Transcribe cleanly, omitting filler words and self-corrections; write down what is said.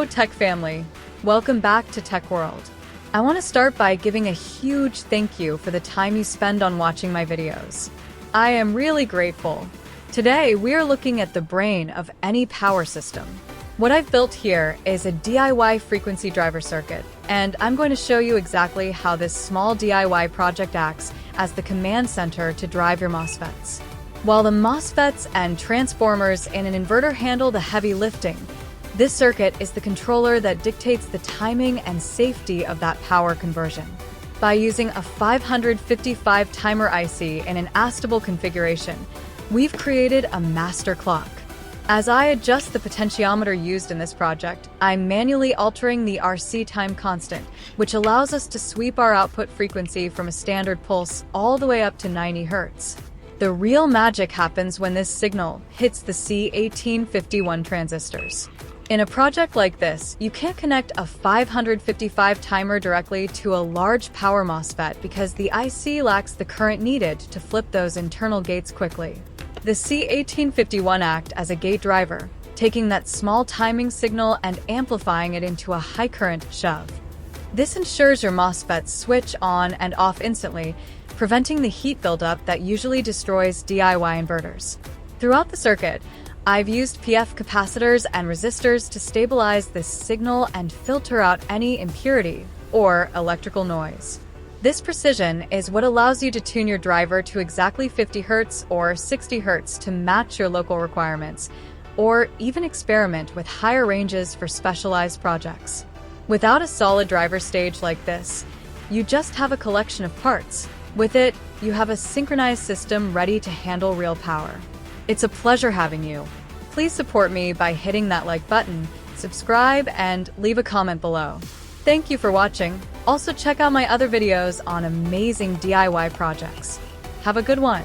Tech family, welcome back to Tech World. I want to start by giving a huge thank you for the time you spend on watching my videos. I am really grateful. Today we are looking at the brain of any power system. What I've built here is a DIY frequency driver circuit, and I'm going to show you exactly how this small DIY project acts as the command center to drive your MOSFETs. While the MOSFETs and transformers in an inverter handle the heavy lifting, this circuit is the controller that dictates the timing and safety of that power conversion. By using a 555 timer IC in an astable configuration, we've created a master clock. As I adjust the potentiometer used in this project, I'm manually altering the RC time constant, which allows us to sweep our output frequency from a standard pulse all the way up to 90 Hz. The real magic happens when this signal hits the C1851 transistors. In a project like this, you can't connect a 555 timer directly to a large power MOSFET because the IC lacks the current needed to flip those internal gates quickly. The C1851 acts as a gate driver, taking that small timing signal and amplifying it into a high current shove. This ensures your MOSFETs switch on and off instantly, preventing the heat buildup that usually destroys DIY inverters. Throughout the circuit, I've used PF capacitors and resistors to stabilize this signal and filter out any impurity or electrical noise. This precision is what allows you to tune your driver to exactly 50 Hz or 60 Hz to match your local requirements, or even experiment with higher ranges for specialized projects. Without a solid driver stage like this, you just have a collection of parts. With it, you have a synchronized system ready to handle real power. It's a pleasure having you. Please support me by hitting that like button, subscribe, and leave a comment below. Thank you for watching. Also check out my other videos on amazing DIY projects. Have a good one.